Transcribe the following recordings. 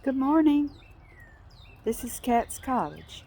Good morning. This is Cat's Cottage,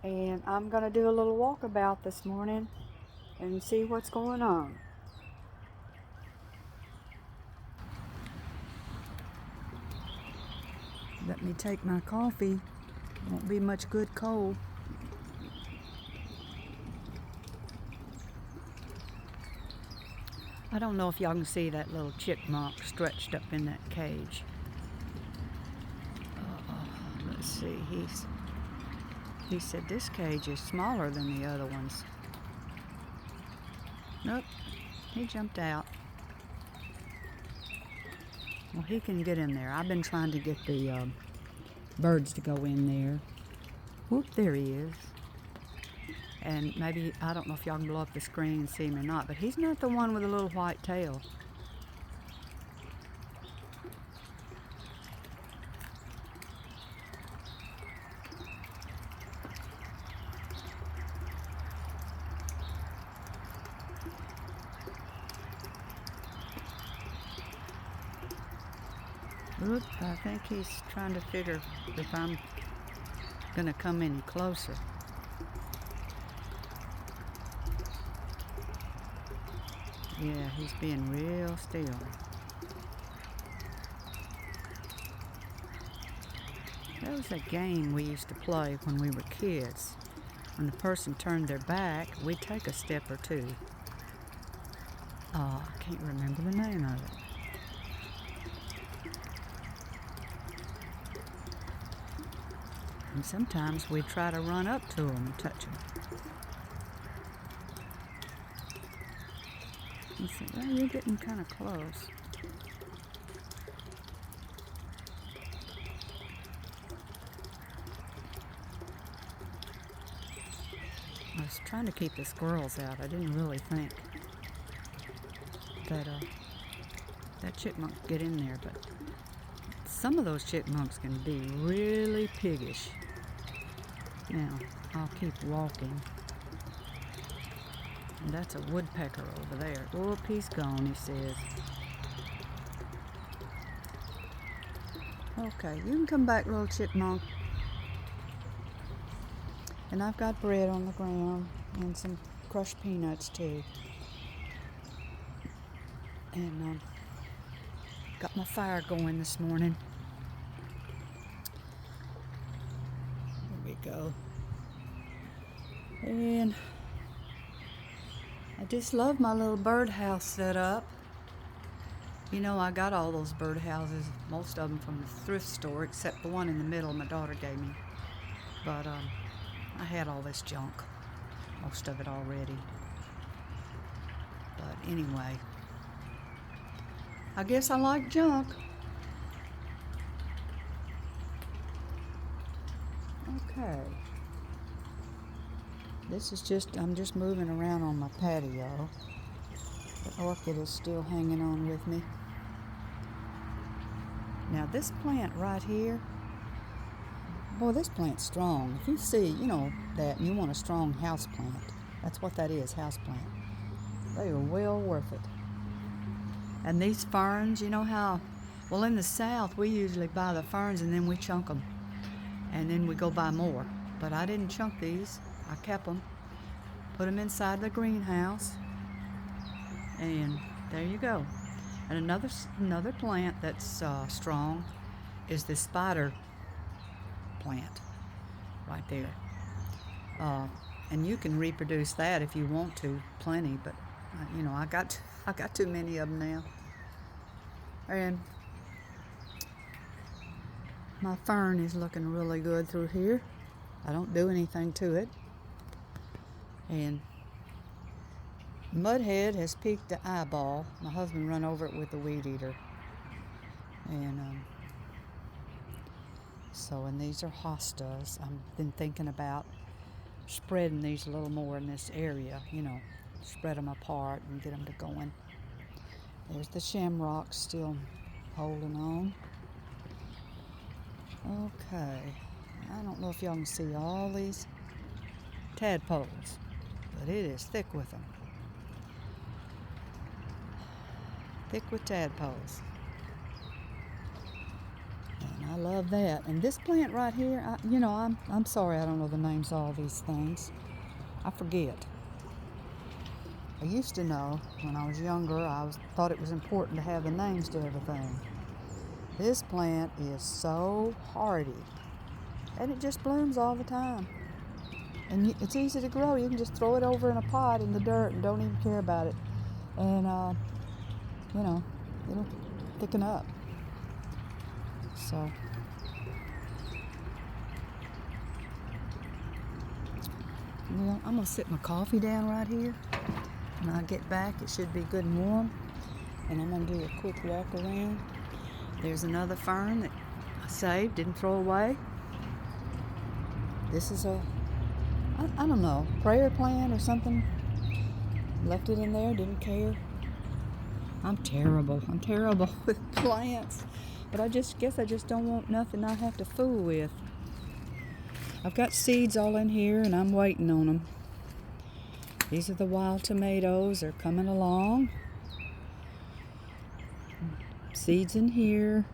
and I'm going to do a little walkabout this morning and see what's going on. Let me take my coffee. Won't be much good cold. I don't know if y'all can see that little chipmunk stretched up in that cage. Let's see, he said this cage is smaller than the other ones. Nope, he jumped out. Well, he can get in there. I've been trying to get the birds to go in there. Whoop, there he is. And maybe, I don't know if y'all can blow up the screen and see him or not, but he's not the one with a little white tail. Oop, I think he's trying to figure if I'm gonna come any closer. Yeah, he's being real still. That was a game we used to play when we were kids. When the person turned their back, we'd take a step or two. I can't remember the name of it. And sometimes we'd try to run up to them and touch them. He said, well, you're getting kind of close. I was trying to keep the squirrels out. I didn't really think that that chipmunk could get in there, but some of those chipmunks can be really piggish. Now, I'll keep walking. And that's a woodpecker over there. Whoop, he's gone, he says. Okay, you can come back, little chipmunk. And I've got bread on the ground and some crushed peanuts too. And got my fire going this morning. There we go. And I just love my little birdhouse set up. You know, I got all those birdhouses, most of them from the thrift store, except the one in the middle my daughter gave me. But I had all this junk, most of it already. But anyway, I guess I like junk. Okay. This is I'm just moving around on my patio. The orchid is still hanging on with me. Now this plant right here, boy, this plant's strong. If you see, you know, that and you want a strong house plant, that's what that is, house plant. They are well worth it. And these ferns, you know how, well, in the South, we usually buy the ferns and then we chunk them. And then we go buy more. But I didn't chunk these. I kept them, put them inside the greenhouse, and there you go. And another plant that's strong is this spider plant right there. And you can reproduce that if you want to, plenty. But you know, I got too many of them now. And my fern is looking really good through here. I don't do anything to it. And Mudhead has peaked the eyeball. My husband run over it with the weed eater. And and these are hostas. I've been thinking about spreading these a little more in this area, you know, spread them apart and get them to going. There's the shamrocks still holding on. Okay, I don't know if y'all can see all these tadpoles, but it is thick with them. Thick with tadpoles. And I love that. And this plant right here, I'm sorry I don't know the names of all these things. I forget. I used to know when I was younger. Thought it was important to have the names to everything. This plant is so hardy, and it just blooms all the time. And it's easy to grow. You can just throw it over in a pot in the dirt and don't even care about it. And, it'll thicken up. So, well, I'm going to sit my coffee down right here. When I get back, it should be good and warm. And I'm going to do a quick walk around. There's another fern that I saved, didn't throw away. This is I don't know, prayer plant or something. Left it in there, didn't care. I'm terrible with plants. But I guess I just don't want nothing I have to fool with. I've got seeds all in here and I'm waiting on them. These are the wild tomatoes. They're coming along. Seeds in here.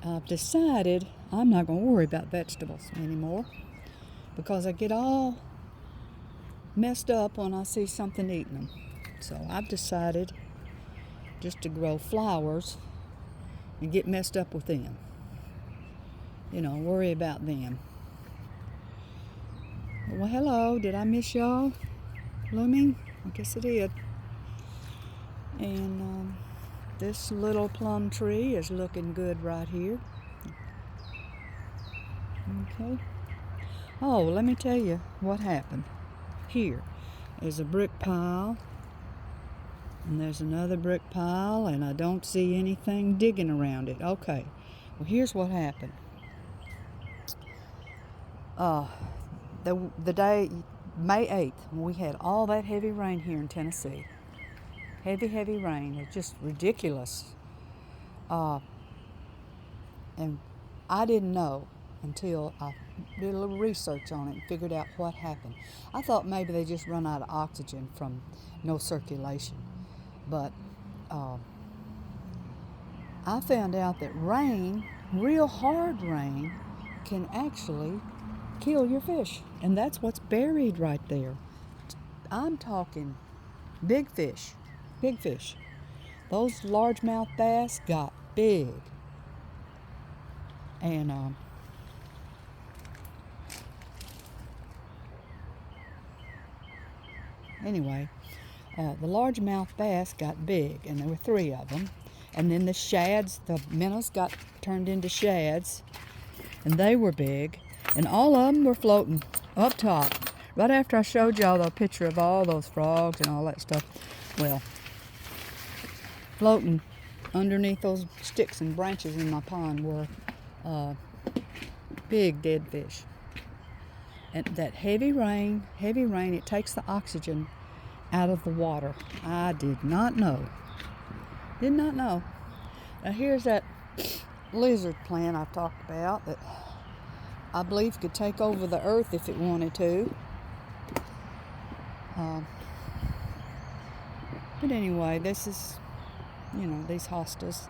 I've decided I'm not going to worry about vegetables anymore because I get all messed up when I see something eating them. So I've decided just to grow flowers and get messed up with them. Worry about them. Well, hello. Did I miss y'all? Blooming? I guess I did. And this little plum tree is looking good right here. Okay. Oh, let me tell you what happened. Here is a brick pile. And there's another brick pile, and I don't see anything digging around it. Okay. Well, here's what happened. The day, May 8th, when we had all that heavy rain here in Tennessee. Heavy rain. It's just ridiculous. And I didn't know until I did a little research on it and figured out what happened. I thought maybe they just run out of oxygen from no circulation. But I found out that rain, real hard rain, can actually kill your fish. And that's what's buried right there. I'm talking big fish. Big fish. Those largemouth bass got big. And anyway, the largemouth bass got big, and there were 3 of them. And then the shads, the minnows got turned into shads, and they were big. And all of them were floating up top. Right after I showed y'all the picture of all those frogs and all that stuff, well, floating underneath those sticks and branches in my pond were big dead fish. And that heavy rain, it takes the oxygen out of the water. I did not know. Did not know. Now here's that lizard plant I've talked about that I believe could take over the earth if it wanted to. But anyway, this is, these hostas.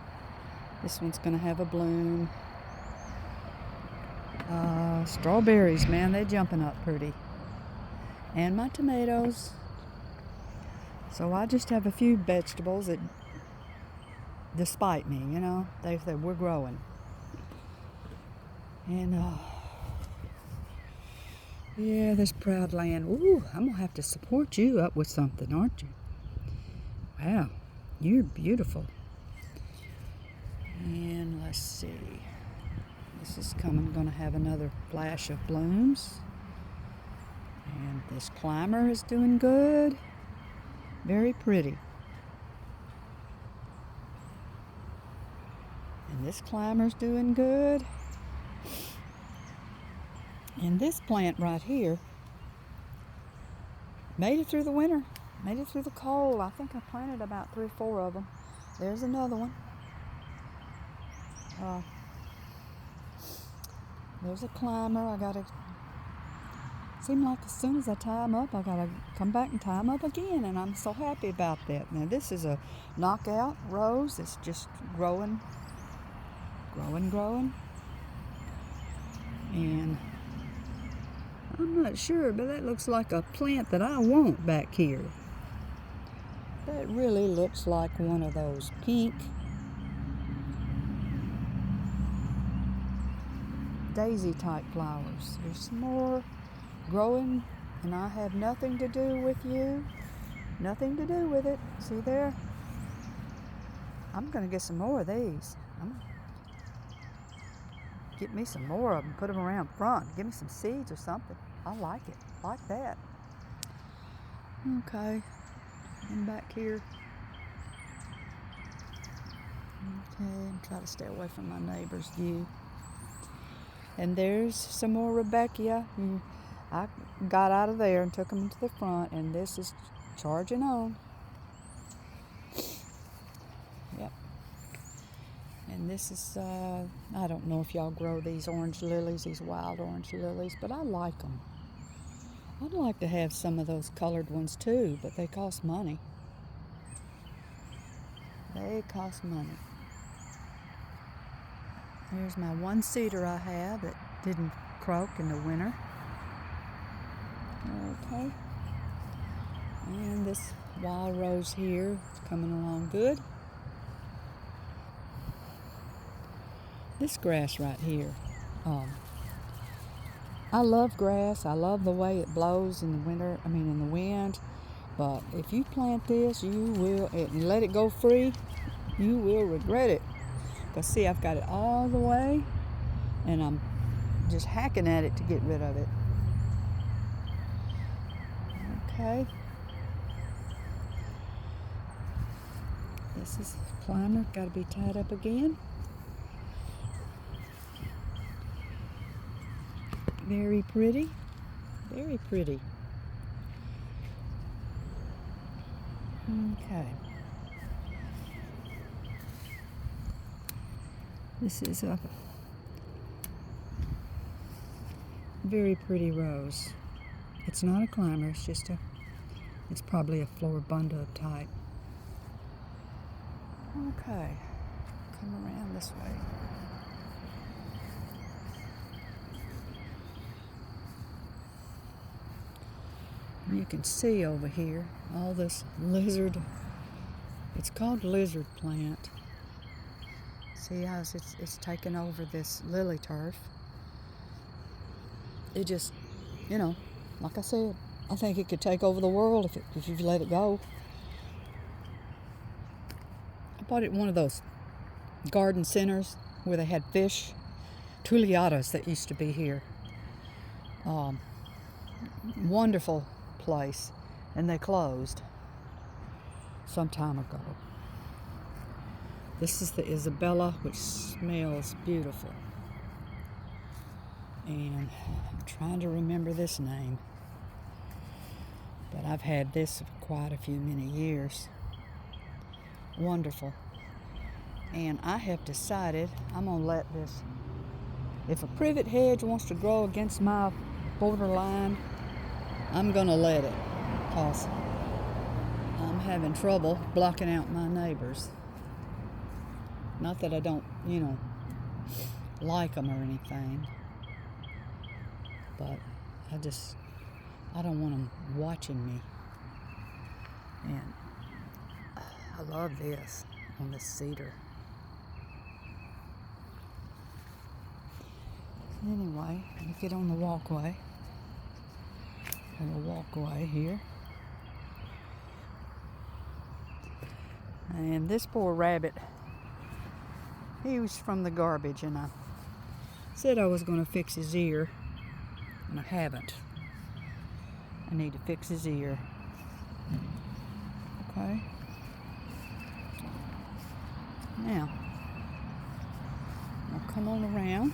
This one's going to have a bloom. Strawberries, man, they're jumping up pretty. And my tomatoes. So I just have a few vegetables that despite me, we're growing. And, yeah, this proud land. Ooh, I'm going to have to support you up with something, aren't you? Wow, you're beautiful. And let's see. This is going to have another flash of blooms. And this climber is doing good. Very pretty. And this climber's doing good. And this plant right here made it through the winter, made it through the cold. I think I planted about 3 or 4 of them. There's another one. There's a climber. Seems like as soon as I tie them up, I gotta come back and tie them up again, and I'm so happy about that. Now this is a knockout rose. It's just growing growing. And I'm not sure, but that looks like a plant that I want back here. That really looks like one of those pink daisy type flowers. There's some more growing, and I have nothing to do with you. Nothing to do with it. See there? I'm gonna get some more of these. Get me some more of them, put them around front. Give me some seeds or something. I like it, like that. Okay, I'm back here. Okay, and try to stay away from my neighbor's view. And there's some more Rebecca. I got out of there and took them into the front, and this is charging on. Yep. And this is, I don't know if y'all grow these orange lilies, these wild orange lilies, but I like them. I'd like to have some of those colored ones too, but they cost money. They cost money. Here's my one cedar I have that didn't croak in the winter. Okay. And this wild rose here is coming along good. This grass right here. I love grass. I love the way it blows in the winter, in the wind. But if you plant this, you will, and let it go free, you will regret it. Because see, I've got it all the way, and I'm just hacking at it to get rid of it. Okay. This is climber, got to be tied up again. Very pretty, very pretty. Okay. This is a very pretty rose. It's not a climber, it's probably a floribunda type. Okay, come around this way. You can see over here all this lizard. It's called lizard plant. See how it's taken over this lily turf. It just, like I said, I think it could take over the world if you let it go. I bought it at one of those garden centers where they had fish, Tuliadas that used to be here. Wonderful place, and they closed some time ago. This is the Isabella, which smells beautiful. And I'm trying to remember this name, but I've had this for quite many years. Wonderful. And I have decided I'm going to let this, if a privet hedge wants to grow against my borderline, I'm going to let it, because I'm having trouble blocking out my neighbors. Not that I don't, like them or anything, but I don't want them watching me. And I love this on this cedar. Anyway, let me get on the walkway. Little walkway here. And this poor rabbit, he was from the garbage, and I said I was going to fix his ear, and I haven't. I need to fix his ear. Okay. Now, I'll come on around.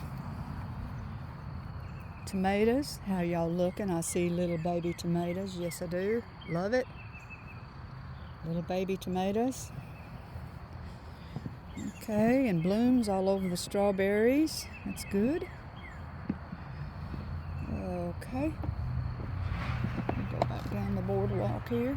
Tomatoes, how y'all looking? I see little baby tomatoes. Yes, I do. Love it. Little baby tomatoes. Okay, and blooms all over the strawberries. That's good. Okay. Go back down the boardwalk here.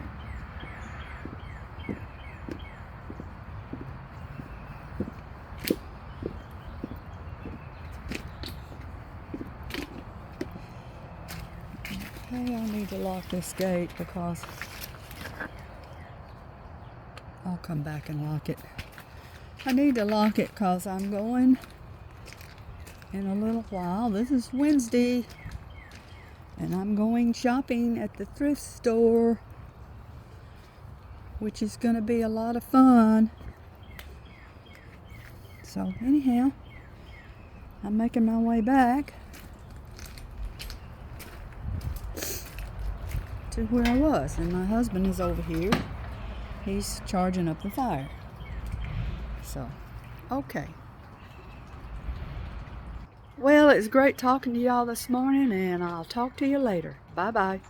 need to lock this gate because I'll come back and lock it. I need to lock it because I'm going in a little while. This is Wednesday, and I'm going shopping at the thrift store, which is going to be a lot of fun. So anyhow, I'm making my way back to where I was, and my husband is over here. He's charging up the fire. So, okay. Well, it's great talking to y'all this morning, and I'll talk to you later. Bye-bye.